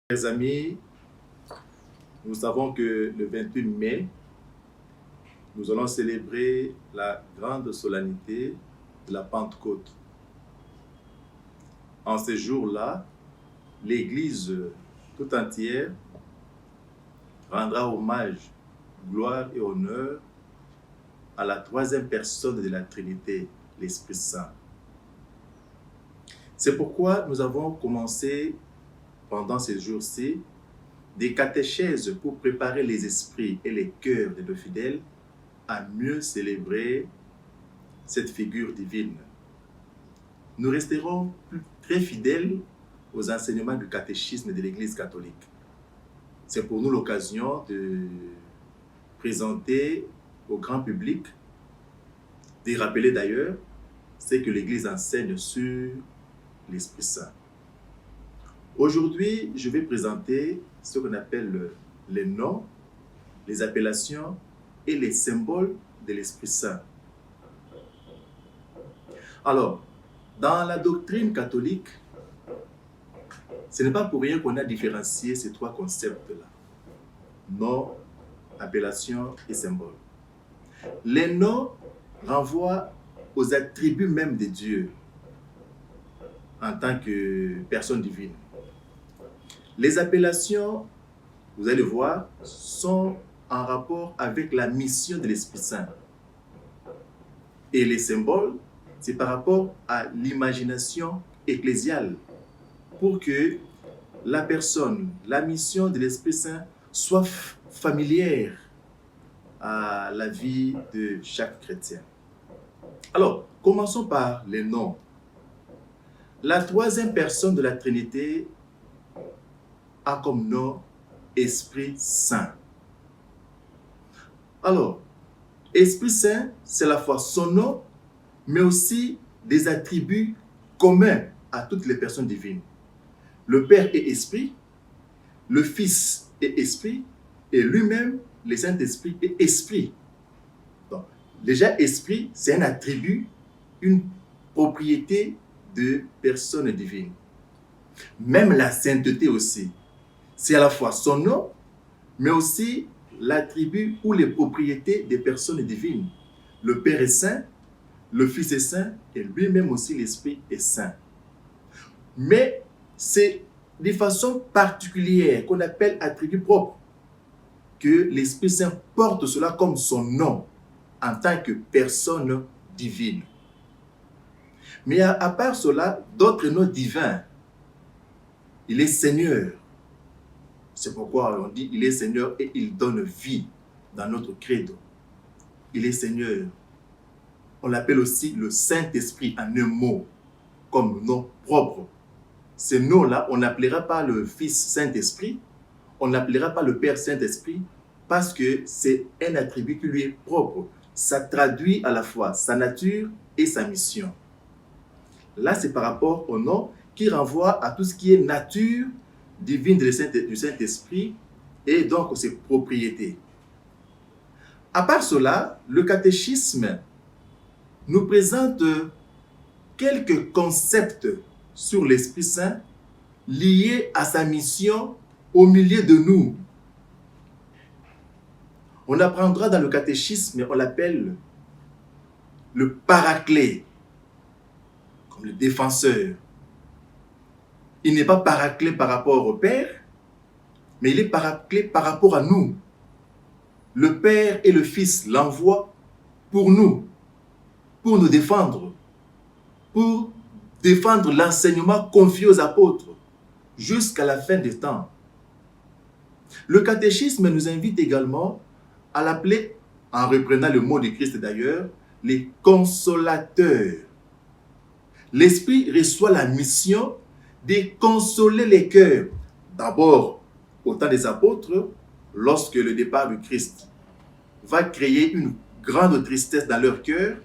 Chers amis, nous savons que le 28 mai, nous allons célébrer la grande solennité de la Pentecôte. En ce jour-là, l'Église tout entière rendra hommage, gloire et honneur à la troisième personne de la Trinité, l'Esprit Saint. C'est pourquoi nous avons commencé pendant ces jours-ci des catéchèses pour préparer les esprits et les cœurs de nos fidèles à mieux célébrer cette figure divine. Nous resterons très fidèles aux enseignements du catéchisme de l'Église catholique. C'est pour nous l'occasion de présenter au grand public, de rappeler d'ailleurs ce que l'Église enseigne sur l'Esprit Saint. Aujourd'hui, je vais présenter ce qu'on appelle les noms, les appellations et les symboles de l'Esprit Saint. Alors, dans la doctrine catholique, ce n'est pas pour rien qu'on a différencié ces trois concepts-là. Nom, appellation et symbole. Les noms renvoient aux attributs même de Dieu en tant que personne divine. Les appellations, vous allez voir, sont en rapport avec la mission de l'Esprit Saint. Et les symboles, c'est par rapport à l'imagination ecclésiale pour que la personne, la mission de l'Esprit Saint soit familière à la vie de chaque chrétien. Alors, commençons par les noms. La troisième personne de la Trinité a comme nom Esprit Saint. Alors, Esprit Saint, c'est à la fois son nom, mais aussi des attributs communs à toutes les personnes divines. Le Père est Esprit, le Fils est Esprit, et lui-même, le Saint-Esprit, est Esprit. Donc, déjà, Esprit, c'est un attribut, une propriété de personne divine. Même la sainteté aussi. C'est à la fois son nom, mais aussi l'attribut ou les propriétés des personnes divines. Le Père est saint, le Fils est saint, et lui-même aussi l'Esprit est saint. Mais c'est de façon particulière, qu'on appelle attribut propre, que l'Esprit Saint porte cela comme son nom, en tant que personne divine. Mais à part cela, d'autres noms divins. Il est Seigneur. C'est pourquoi on dit il est Seigneur et il donne vie dans notre credo. Il est Seigneur. On l'appelle aussi le Saint-Esprit en un mot, comme nom propre. Ce nom-là, on n'appellera pas le Fils Saint-Esprit, on n'appellera pas le Père Saint-Esprit, parce que c'est un attribut qui lui est propre. Ça traduit à la fois sa nature et sa mission. Là, c'est par rapport au nom qui renvoie à tout ce qui est nature divine du Saint-Esprit et donc ses propriétés. À part cela, le catéchisme nous présente quelques concepts sur l'Esprit Saint liés à sa mission au milieu de nous. On apprendra dans le catéchisme, on l'appelle le paraclet, comme le défenseur. Il n'est pas paraclet par rapport au Père, mais il est paraclet par rapport à nous. Le Père et le Fils l'envoient pour nous défendre, pour défendre l'enseignement confié aux apôtres jusqu'à la fin des temps. Le catéchisme nous invite également à l'appeler, en reprenant le mot de Christ d'ailleurs, les consolateurs. L'Esprit reçoit la mission de consoler les cœurs. D'abord, au temps des apôtres, lorsque le départ du Christ va créer une grande tristesse dans leur cœur,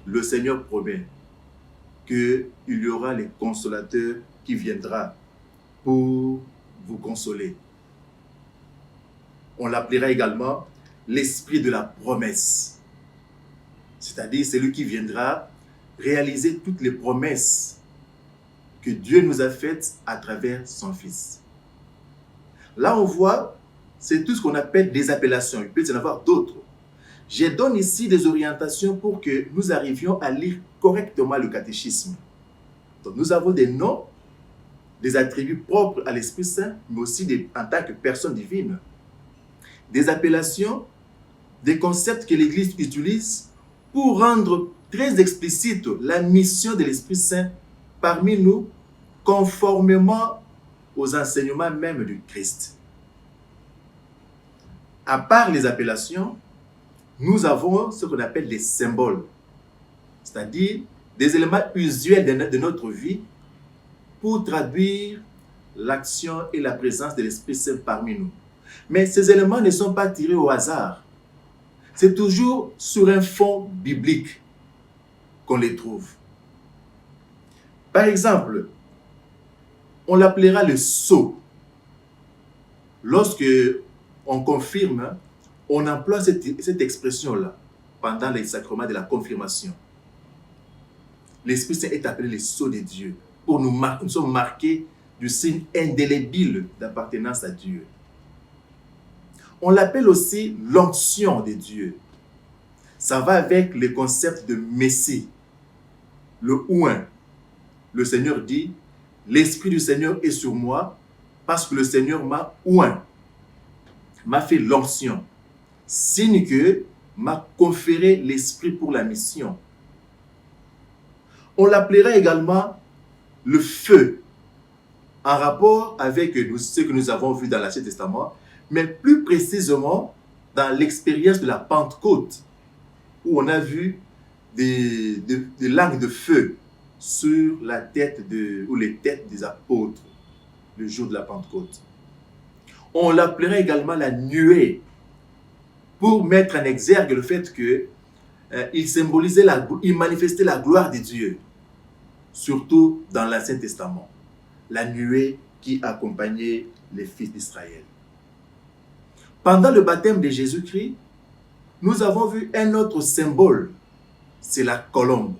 le Seigneur promet qu'il y aura les consolateurs qui viendront pour vous consoler. On l'appellera également l'esprit de la promesse, c'est-à-dire celui qui viendra réaliser toutes les promesses que Dieu nous a faites à travers son Fils. Là, on voit, c'est tout ce qu'on appelle des appellations. Il peut y en avoir d'autres. Je donne ici des orientations pour que nous arrivions à lire correctement le catéchisme. Donc, nous avons des noms, des attributs propres à l'Esprit Saint, mais aussi en tant que personne divine. Des appellations, des concepts que l'Église utilise pour rendre très explicite la mission de l'Esprit Saint parmi nous, conformément aux enseignements même du Christ. À part les appellations, nous avons ce qu'on appelle des symboles, c'est-à-dire des éléments usuels de notre vie pour traduire l'action et la présence de l'Esprit Saint parmi nous. Mais ces éléments ne sont pas tirés au hasard. C'est toujours sur un fond biblique qu'on les trouve. Par exemple, on l'appellera le sceau. Lorsque on confirme, on emploie cette expression-là pendant les sacrements de la confirmation. L'Esprit Saint est appelé le sceau de Dieu. Pour nous sommes marqués du signe indélébile d'appartenance à Dieu. On l'appelle aussi l'onction de Dieu. Ça va avec le concept de Messie, le oint. Le Seigneur dit, l'Esprit du Seigneur est sur moi parce que le Seigneur m'a oint, m'a fait l'onction, signe que m'a conféré l'Esprit pour la mission. On l'appellera également le feu, en rapport avec ce que nous avons vu dans l'Ancien Testament, mais plus précisément dans l'expérience de la Pentecôte, où on a vu des langues de feu sur la tête ou les têtes des apôtres le jour de la Pentecôte. On l'appellerait également la nuée, pour mettre en exergue le fait qu'il symbolisait, il manifestait la gloire de Dieu, surtout dans l'Ancien Testament, la nuée qui accompagnait les fils d'Israël. Pendant le baptême de Jésus-Christ, nous avons vu un autre symbole, c'est la colombe.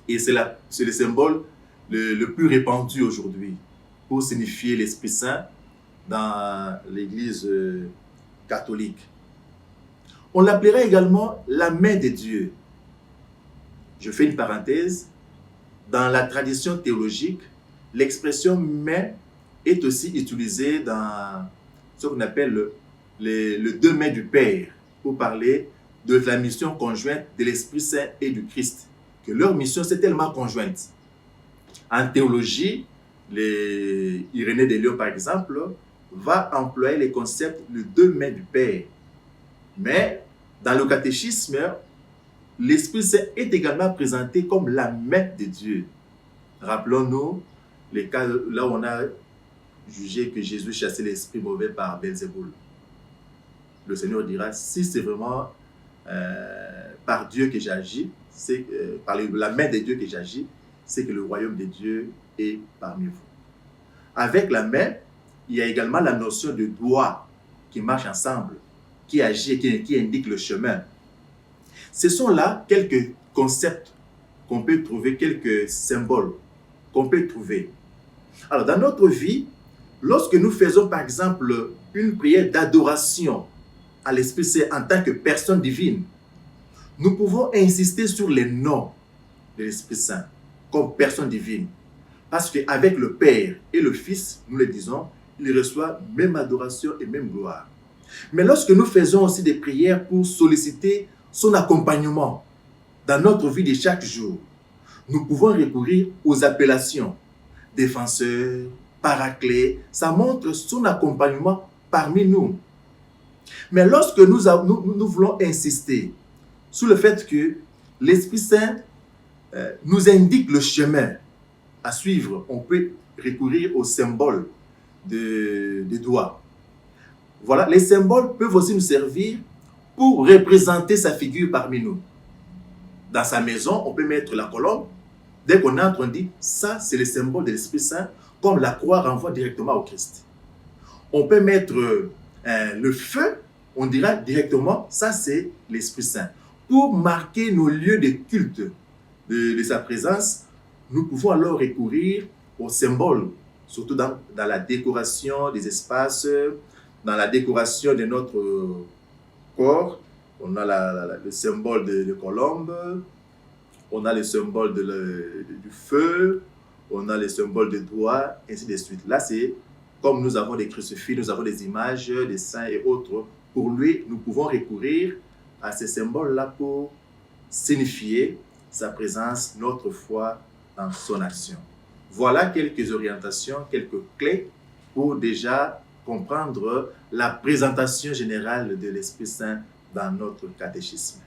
Et c'est le symbole le plus répandu aujourd'hui pour signifier l'Esprit Saint dans l'Église catholique. On l'appellerait également la main de Dieu. Je fais une parenthèse. Dans la tradition théologique, l'expression main est aussi utilisée dans ce qu'on appelle le deux mains du Père, pour parler de la mission conjointe de l'Esprit Saint et du Christ. Que leur mission, c'est tellement conjointe. En théologie, Irénée de Lyon, par exemple, va employer les concepts de deux mains du Père. Mais dans le catéchisme, l'Esprit Saint est également présenté comme la main de Dieu. Rappelons-nous les cas là où on a jugé que Jésus chassait l'esprit mauvais par Belzéboul. Le Seigneur dira, si c'est vraiment par Dieu que j'agis, par la main de Dieu que j'agis, c'est que le royaume de Dieu est parmi vous. Avec la main, il y a également la notion de doigt qui marche ensemble, qui agit, qui indique le chemin. Ce sont là quelques concepts qu'on peut trouver, quelques symboles qu'on peut trouver. Alors, dans notre vie, lorsque nous faisons par exemple une prière d'adoration à l'Esprit Saint en tant que personne divine, nous pouvons insister sur les noms de l'Esprit Saint comme personne divine. Parce qu'avec le Père et le Fils, nous le disons, il reçoit même adoration et même gloire. Mais lorsque nous faisons aussi des prières pour solliciter son accompagnement dans notre vie de chaque jour, nous pouvons recourir aux appellations défenseur, paraclet. Ça montre son accompagnement parmi nous. Mais lorsque nous voulons insister sur le fait que l'Esprit Saint nous indique le chemin à suivre, on peut recourir au symbole des doigts. Voilà, les symboles peuvent aussi nous servir pour représenter sa figure parmi nous. Dans sa maison, on peut mettre la colombe. Dès qu'on entre, on dit, ça c'est le symbole de l'Esprit Saint, comme la croix renvoie directement au Christ. On peut mettre le feu, on dira directement, ça c'est l'Esprit Saint. Pour marquer nos lieux de culte de sa présence, nous pouvons alors recourir au symbole surtout dans la décoration des espaces, dans la décoration de notre corps. On a le symbole de colombe, on a le symbole du feu, on a le symbole de doigt, ainsi de suite. Là, c'est comme nous avons des crucifix, nous avons des images, des saints et autres. Pour lui, nous pouvons recourir à ces symboles-là pour signifier sa présence, notre foi dans son action. Voilà quelques orientations, quelques clés pour déjà comprendre la présentation générale de l'Esprit Saint dans notre catéchisme.